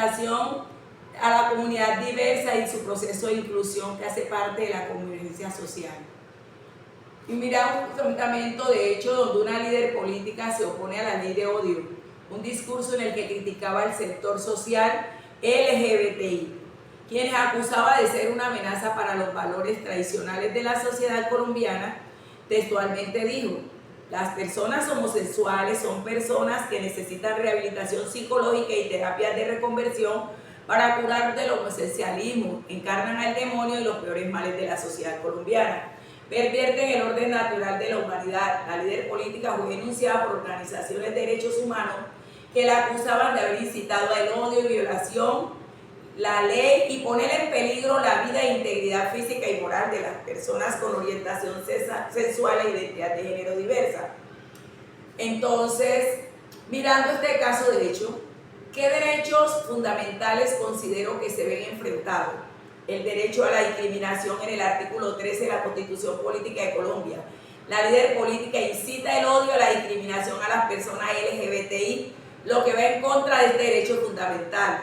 orientación a la comunidad diversa y su proceso de inclusión que hace parte de la convivencia social. Y mira un enfrentamiento de hecho donde una líder política se opone a la ley de odio, un discurso en el que criticaba al sector social LGBTI, quienes acusaba de ser una amenaza para los valores tradicionales de la sociedad colombiana. Textualmente dijo: las personas homosexuales son personas que necesitan rehabilitación psicológica y terapias de reconversión para curar del homosexualismo, encarnan al demonio y los peores males de la sociedad colombiana, pervierten el orden natural de la humanidad. La líder política fue denunciada por organizaciones de derechos humanos que la acusaban de haber incitado al odio y violación la ley y poner en peligro la vida e integridad física y moral de las personas con orientación sexual e identidad de género diversa. Entonces, mirando este caso de hecho, ¿qué derechos fundamentales considero que se ven enfrentados? El derecho a la discriminación en el artículo 13 de la Constitución Política de Colombia. La líder política incita el odio a la discriminación a las personas LGBTI, lo que va en contra de este derecho fundamental.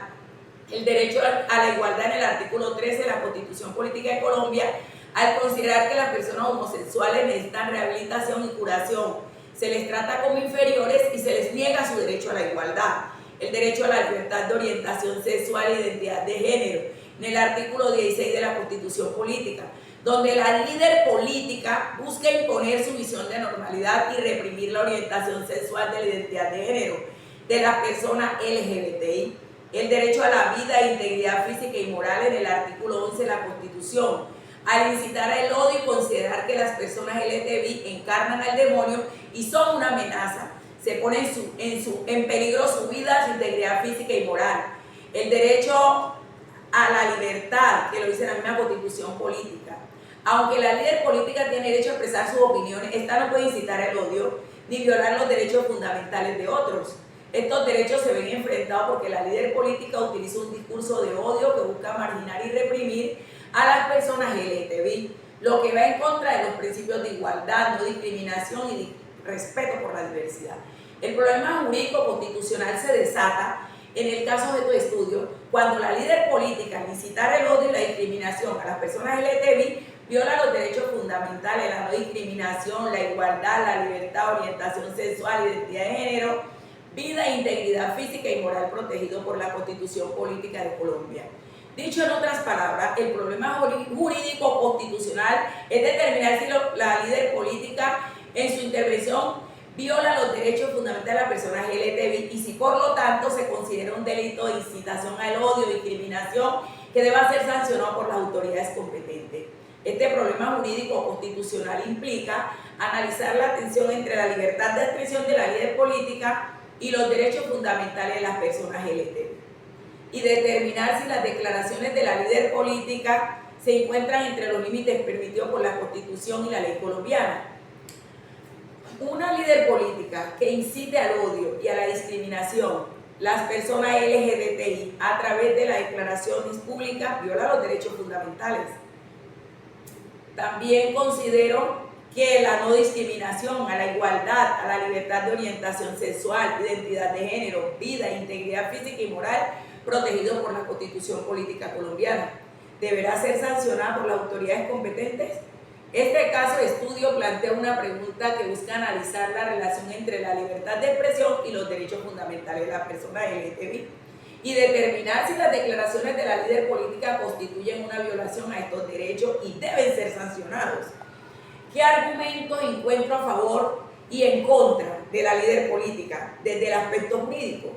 El derecho a la igualdad en el artículo 13 de la Constitución Política de Colombia, al considerar que las personas homosexuales necesitan rehabilitación y curación, se les trata como inferiores y se les niega su derecho a la igualdad. El derecho a la libertad de orientación sexual e identidad de género, en el artículo 16 de la Constitución Política, donde la líder política busca imponer su visión de normalidad y reprimir la orientación sexual de la identidad de género de las personas LGBTI. El derecho a la vida e integridad física y moral en el artículo 11 de la Constitución, al incitar el odio y considerar que las personas LGTBI encarnan al demonio y son una amenaza, se pone en peligro su vida, su integridad física y moral. El derecho a la libertad, que lo dice la misma Constitución Política. Aunque la líder política tiene derecho a expresar sus opiniones, esta no puede incitar el odio ni violar los derechos fundamentales de otros. Estos derechos se ven enfrentados porque la líder política utiliza un discurso de odio que busca marginar y reprimir a las personas LGTBI, lo que va en contra de los principios de igualdad, no discriminación y respeto por la diversidad. El problema jurídico constitucional se desata en el caso de tu estudio cuando la líder política, al incitar el odio y la discriminación a las personas LGTBI, viola los derechos fundamentales, la no discriminación, la igualdad, la libertad, orientación sexual, identidad de género, vida e integridad física y moral protegido por la Constitución Política de Colombia. Dicho en otras palabras, el problema jurídico constitucional es determinar si la líder política en su intervención viola los derechos fundamentales de las personas LGTBI y si por lo tanto se considera un delito de incitación al odio, discriminación, que deba ser sancionado por las autoridades competentes. Este problema jurídico constitucional implica analizar la tensión entre la libertad de expresión de la líder política y los derechos fundamentales de las personas LGTBI y determinar si las declaraciones de la líder política se encuentran entre los límites permitidos por la Constitución y la ley colombiana. Una líder política que incite al odio y a la discriminación las personas LGBTI a través de las declaraciones públicas viola los derechos fundamentales. También considero que la no discriminación, a la igualdad, a la libertad de orientación sexual, identidad de género, vida, integridad física y moral, protegido por la Constitución Política Colombiana, deberá ser sancionada por las autoridades competentes. Este caso de estudio plantea una pregunta que busca analizar la relación entre la libertad de expresión y los derechos fundamentales de las personas LGTBI y determinar si las declaraciones de la líder política constituyen una violación a estos derechos y deben ser sancionados. ¿Qué argumentos encuentro a favor y en contra de la líder política desde el aspecto jurídico?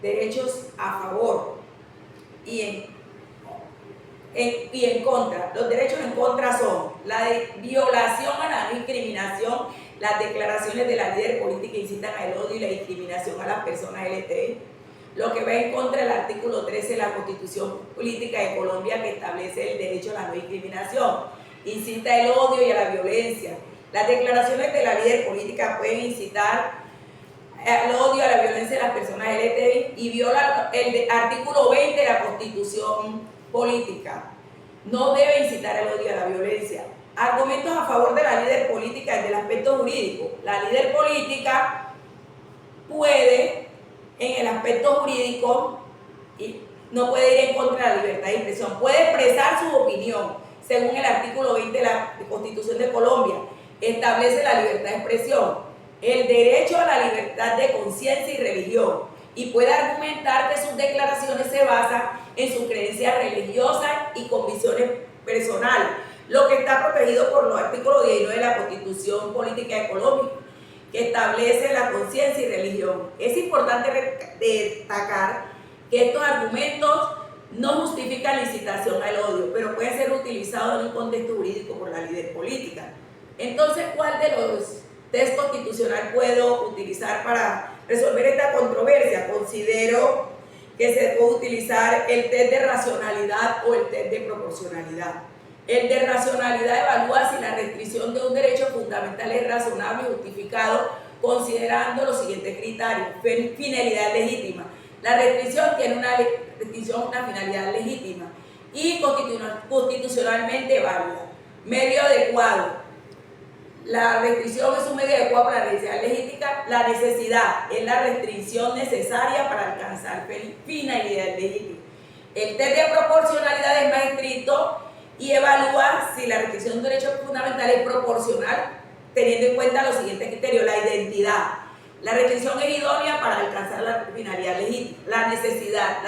Derechos a favor y en contra. Los derechos en contra son la violación a la discriminación, las declaraciones de la líder política incitan al odio y la discriminación a las personas LGTBI, lo que va en contra del artículo 13 de la Constitución Política de Colombia que establece el derecho a la no discriminación. Incita el odio y a la violencia. Las declaraciones de la líder política pueden incitar al odio, a la violencia de las personas LGTBI y viola el artículo 20 de la Constitución Política. No debe incitar al odio y a la violencia. Argumentos a favor de la líder política desde el aspecto jurídico. La líder política puede, en el aspecto jurídico, y no puede ir en contra de la libertad de expresión. Puede expresar su opinión, según el artículo 20 de la Constitución de Colombia. Establece la libertad de expresión, el derecho a la libertad de conciencia y religión, y puede argumentar que sus declaraciones se basan en sus creencias religiosas y convicciones personales, lo que está protegido por los artículos 19 de la Constitución Política de Colombia, que establece la conciencia y religión. Es importante destacar que estos argumentos no justifican la incitación al odio, pero pueden ser utilizados en un contexto jurídico por la líder política. Entonces, ¿cuál de los test constitucional puedo utilizar para resolver esta controversia? Considero que se puede utilizar el test de racionalidad o el test de proporcionalidad. El de racionalidad evalúa si la restricción de un derecho fundamental es razonable y justificado considerando los siguientes criterios. Finalidad legítima. La restricción tiene una finalidad legítima y constitucionalmente válida. Medio adecuado. La restricción es un medio adecuado para la necesidad legítima. La necesidad es la restricción necesaria para alcanzar finalidad legítima. El test de proporcionalidad es más estricto y evalúa si la restricción de un derecho fundamental es proporcional, teniendo en cuenta los siguientes criterios. La identidad. La restricción es idónea para alcanzar la finalidad legítima. La necesidad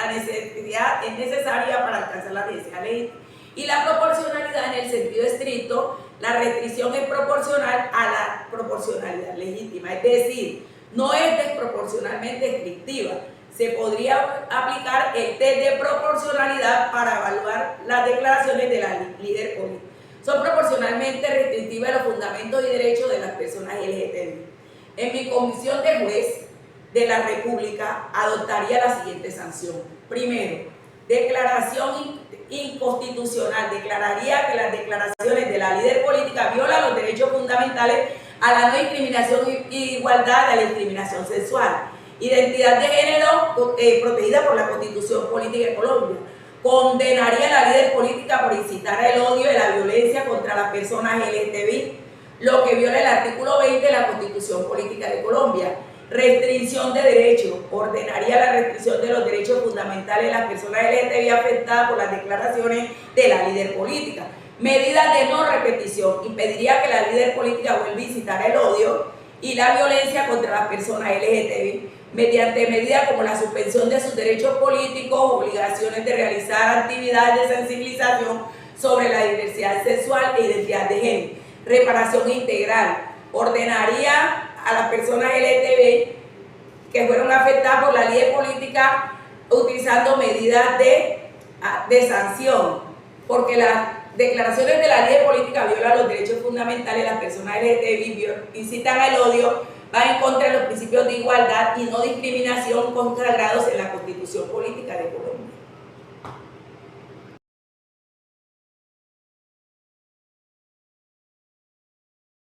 es necesaria para alcanzar la necesidad legítima. Y la proporcionalidad, en el sentido estricto, la restricción es proporcional a la proporcionalidad legítima. Es decir, no es desproporcionalmente restrictiva. Se podría aplicar el test de proporcionalidad para evaluar las declaraciones de la líder política. Son proporcionalmente restrictivas a los fundamentos y derechos de las personas LGTBI. En mi condición de juez de la República, adoptaría la siguiente sanción. Primero, declaración inconstitucional. Declararía que las declaraciones de la líder política violan los derechos fundamentales a la no discriminación y igualdad de la discriminación sexual. Identidad de género protegida por la Constitución Política de Colombia. Condenaría a la líder política por incitar el odio y la violencia contra las personas LGTBI, lo que viola el artículo 20 de la Constitución Política de Colombia. Restricción de derechos. Ordenaría la restricción de los derechos fundamentales de las personas LGTBI afectadas por las declaraciones de la líder política. Medidas de no repetición. Impediría que la líder política vuelva a incitar el odio y la violencia contra las personas LGTBI mediante medidas como la suspensión de sus derechos políticos, obligaciones de realizar actividades de sensibilización sobre la diversidad sexual e identidad de género. Reparación integral. Ordenaría a las personas LGTBI que fueron afectadas por la ley política utilizando medidas de sanción, porque las declaraciones de la ley política violan los derechos fundamentales de las personas LGTBI, incitan al odio, van en contra de los principios de igualdad y no discriminación consagrados en la Constitución Política de Colombia.